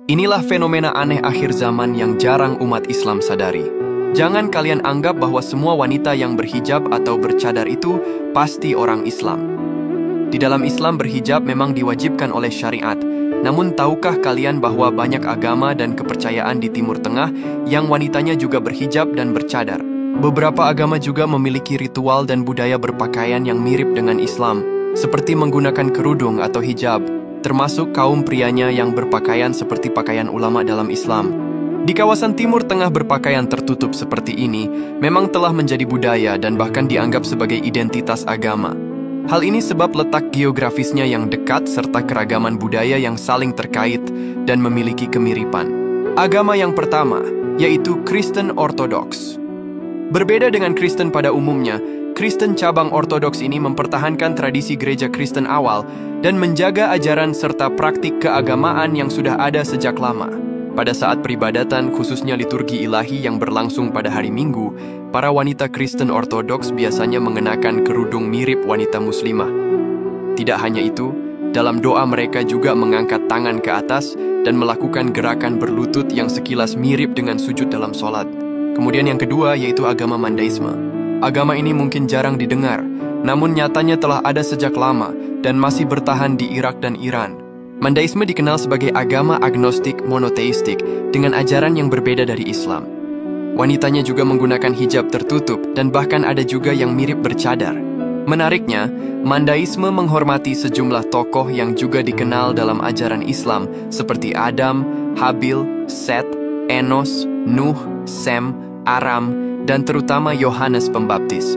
Inilah fenomena aneh akhir zaman yang jarang umat Islam sadari. Jangan kalian anggap bahwa semua wanita yang berhijab atau bercadar itu pasti orang Islam. Di dalam Islam berhijab memang diwajibkan oleh syariat. Namun tahukah kalian bahwa banyak agama dan kepercayaan di Timur Tengah yang wanitanya juga berhijab dan bercadar? Beberapa agama juga memiliki ritual dan budaya berpakaian yang mirip dengan Islam, seperti menggunakan kerudung atau hijab, termasuk kaum prianya yang berpakaian seperti pakaian ulama dalam Islam. Di kawasan Timur Tengah berpakaian tertutup seperti ini memang telah menjadi budaya dan bahkan dianggap sebagai identitas agama. Hal ini sebab letak geografisnya yang dekat serta keragaman budaya yang saling terkait dan memiliki kemiripan. Agama yang pertama, yaitu Kristen Ortodoks. Berbeda dengan Kristen pada umumnya, Kristen cabang Ortodoks ini mempertahankan tradisi gereja Kristen awal dan menjaga ajaran serta praktik keagamaan yang sudah ada sejak lama. Pada saat peribadatan, khususnya liturgi ilahi yang berlangsung pada hari Minggu, para wanita Kristen Ortodoks biasanya mengenakan kerudung mirip wanita muslimah. Tidak hanya itu, dalam doa mereka juga mengangkat tangan ke atas dan melakukan gerakan berlutut yang sekilas mirip dengan sujud dalam sholat. Kemudian yang kedua yaitu agama Mandaisme. Agama ini mungkin jarang didengar, namun nyatanya telah ada sejak lama dan masih bertahan di Irak dan Iran. Mandaisme dikenal sebagai agama agnostik monoteistik dengan ajaran yang berbeda dari Islam. Wanitanya juga menggunakan hijab tertutup dan bahkan ada juga yang mirip bercadar. Menariknya, Mandaisme menghormati sejumlah tokoh yang juga dikenal dalam ajaran Islam seperti Adam, Habil, Seth, Enos, Nuh, Sem, Aram, dan terutama Yohanes Pembaptis.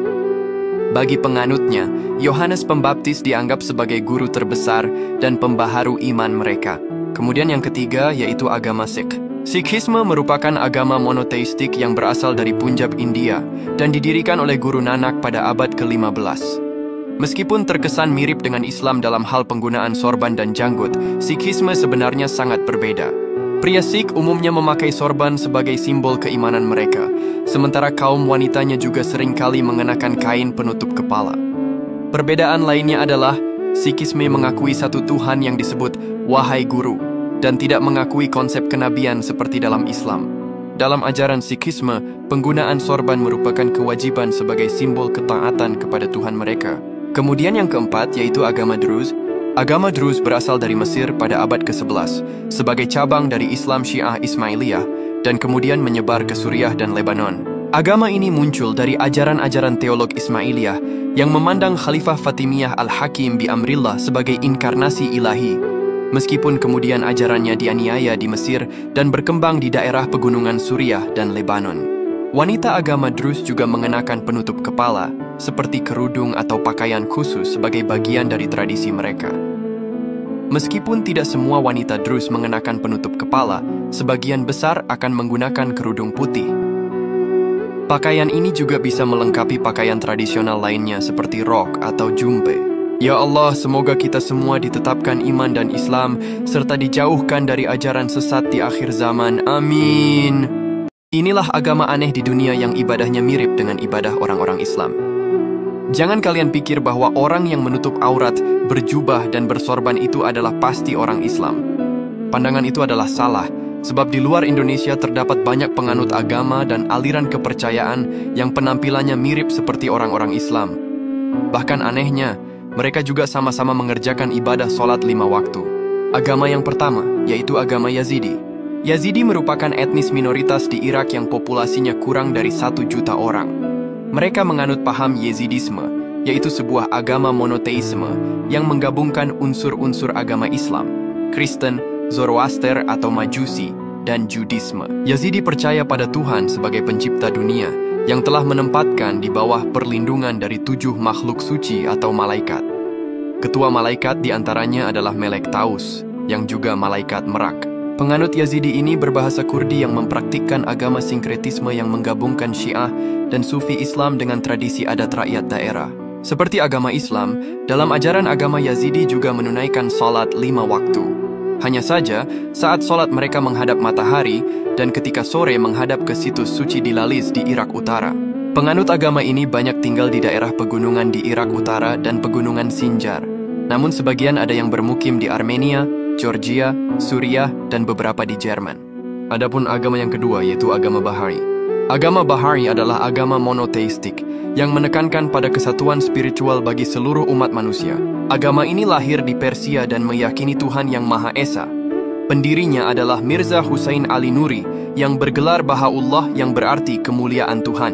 Bagi penganutnya, Yohanes Pembaptis dianggap sebagai guru terbesar dan pembaharu iman mereka. Kemudian yang ketiga yaitu agama Sikh. Sikhisme merupakan agama monoteistik yang berasal dari Punjab, India, dan didirikan oleh Guru Nanak pada abad ke-15. Meskipun terkesan mirip dengan Islam dalam hal penggunaan sorban dan janggut, Sikhisme sebenarnya sangat berbeda. Pria Sikh umumnya memakai sorban sebagai simbol keimanan mereka, sementara kaum wanitanya juga seringkali mengenakan kain penutup kepala. Perbedaan lainnya adalah, Sikhisme mengakui satu Tuhan yang disebut Wahai Guru, dan tidak mengakui konsep kenabian seperti dalam Islam. Dalam ajaran Sikhisme, penggunaan sorban merupakan kewajiban sebagai simbol ketaatan kepada Tuhan mereka. Kemudian yang keempat yaitu agama Druze. Agama Druze berasal dari Mesir pada abad ke-11 sebagai cabang dari Islam Syiah Ismailiyah dan kemudian menyebar ke Suriah dan Lebanon. Agama ini muncul dari ajaran-ajaran teolog Ismailiyah yang memandang Khalifah Fatimiyah Al-Hakim bi Amrillah sebagai inkarnasi ilahi, meskipun kemudian ajarannya dianiaya di Mesir dan berkembang di daerah pegunungan Suriah dan Lebanon. Wanita agama Druze juga mengenakan penutup kepala, seperti kerudung atau pakaian khusus sebagai bagian dari tradisi mereka. Meskipun tidak semua wanita Druze mengenakan penutup kepala, sebagian besar akan menggunakan kerudung putih. Pakaian ini juga bisa melengkapi pakaian tradisional lainnya seperti rok atau jumpe. Ya Allah, semoga kita semua ditetapkan iman dan Islam, serta dijauhkan dari ajaran sesat di akhir zaman. Amin. Inilah agama aneh di dunia yang ibadahnya mirip dengan ibadah orang-orang Islam. Jangan kalian pikir bahwa orang yang menutup aurat, berjubah, dan bersorban itu adalah pasti orang Islam. Pandangan itu adalah salah, sebab di luar Indonesia terdapat banyak penganut agama dan aliran kepercayaan yang penampilannya mirip seperti orang-orang Islam. Bahkan anehnya, mereka juga sama-sama mengerjakan ibadah sholat 5 waktu. Agama yang pertama, yaitu agama Yazidi. Yazidi merupakan etnis minoritas di Irak yang populasinya kurang dari 1 juta orang. Mereka menganut paham Yazidisme, yaitu sebuah agama monoteisme yang menggabungkan unsur-unsur agama Islam, Kristen, Zoroaster atau Majusi, dan Judisme. Yazidi percaya pada Tuhan sebagai pencipta dunia yang telah menempatkan di bawah perlindungan dari 7 makhluk suci atau malaikat. Ketua malaikat diantaranya adalah Melek Taus, yang juga malaikat Merak. Penganut Yazidi ini berbahasa Kurdi yang mempraktikkan agama sinkretisme yang menggabungkan Syiah dan Sufi Islam dengan tradisi adat rakyat daerah. Seperti agama Islam, dalam ajaran agama Yazidi juga menunaikan salat 5 waktu. Hanya saja, saat salat mereka menghadap matahari dan ketika sore menghadap ke situs suci di Laliz di Irak Utara. Penganut agama ini banyak tinggal di daerah pegunungan di Irak Utara dan pegunungan Sinjar. Namun sebagian ada yang bermukim di Armenia, Georgia, Suriah, dan beberapa di Jerman. Adapun agama yang kedua yaitu agama Baha'i. Agama Baha'i adalah agama monoteistik yang menekankan pada kesatuan spiritual bagi seluruh umat manusia. Agama ini lahir di Persia dan meyakini Tuhan yang Maha Esa. Pendirinya adalah Mirza Hussein Ali Nuri yang bergelar Bahaullah yang berarti kemuliaan Tuhan.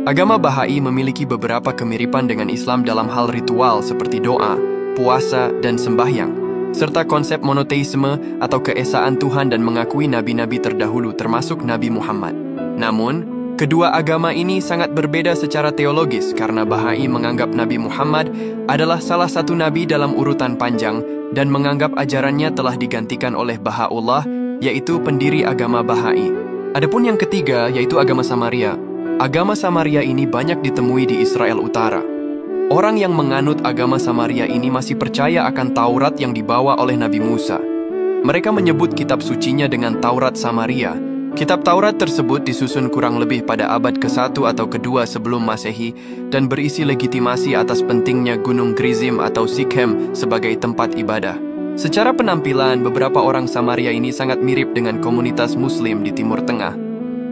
Agama Baha'i memiliki beberapa kemiripan dengan Islam dalam hal ritual seperti doa, puasa, dan sembahyang, serta konsep monoteisme atau keesaan Tuhan dan mengakui nabi-nabi terdahulu termasuk Nabi Muhammad. Namun, kedua agama ini sangat berbeda secara teologis karena Baha'i menganggap Nabi Muhammad adalah salah satu nabi dalam urutan panjang dan menganggap ajarannya telah digantikan oleh Bahaullah, yaitu pendiri agama Baha'i. Adapun yang ketiga yaitu agama Samaria. Agama Samaria ini banyak ditemui di Israel Utara. Orang yang menganut agama Samaria ini masih percaya akan Taurat yang dibawa oleh Nabi Musa. Mereka menyebut kitab sucinya dengan Taurat Samaria. Kitab Taurat tersebut disusun kurang lebih pada abad ke-1 atau ke-2 sebelum Masehi dan berisi legitimasi atas pentingnya Gunung Gerizim atau Sikhem sebagai tempat ibadah. Secara penampilan, beberapa orang Samaria ini sangat mirip dengan komunitas Muslim di Timur Tengah.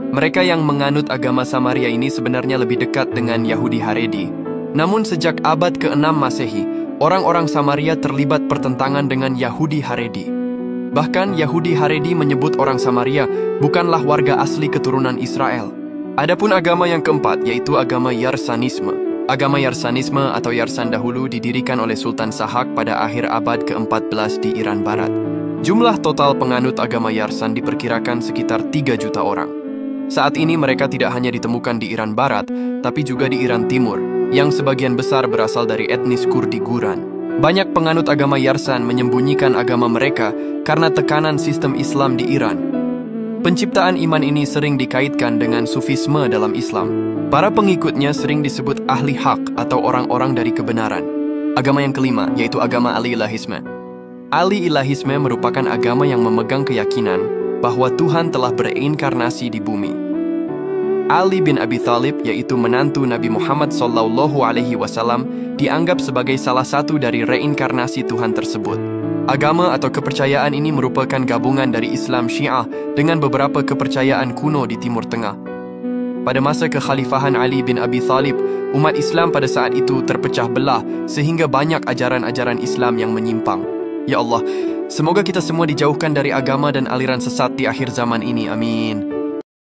Mereka yang menganut agama Samaria ini sebenarnya lebih dekat dengan Yahudi Haredi. Namun sejak abad ke-6 Masehi, orang-orang Samaria terlibat pertentangan dengan Yahudi Haredi. Bahkan Yahudi Haredi menyebut orang Samaria bukanlah warga asli keturunan Israel. Adapun agama yang keempat yaitu agama Yarsanisme. Agama Yarsanisme atau Yarsan dahulu didirikan oleh Sultan Sahak pada akhir abad ke-14 di Iran Barat. Jumlah total penganut agama Yarsan diperkirakan sekitar 3 juta orang. Saat ini mereka tidak hanya ditemukan di Iran Barat, tapi juga di Iran Timur, yang sebagian besar berasal dari etnis Kurdi Guran. Banyak penganut agama Yarsan menyembunyikan agama mereka karena tekanan sistem Islam di Iran. Penciptaan iman ini sering dikaitkan dengan Sufisme dalam Islam. Para pengikutnya sering disebut ahli hak atau orang-orang dari kebenaran. Agama yang kelima yaitu agama Ali-Ilahisme. Ali-Ilahisme merupakan agama yang memegang keyakinan bahwa Tuhan telah bereinkarnasi di bumi. Ali bin Abi Thalib, yaitu menantu Nabi Muhammad SAW, dianggap sebagai salah satu dari reinkarnasi Tuhan tersebut. Agama atau kepercayaan ini merupakan gabungan dari Islam Syiah dengan beberapa kepercayaan kuno di Timur Tengah. Pada masa kekhalifahan Ali bin Abi Thalib, umat Islam pada saat itu terpecah belah sehingga banyak ajaran-ajaran Islam yang menyimpang. Ya Allah, semoga kita semua dijauhkan dari agama dan aliran sesat di akhir zaman ini. Amin.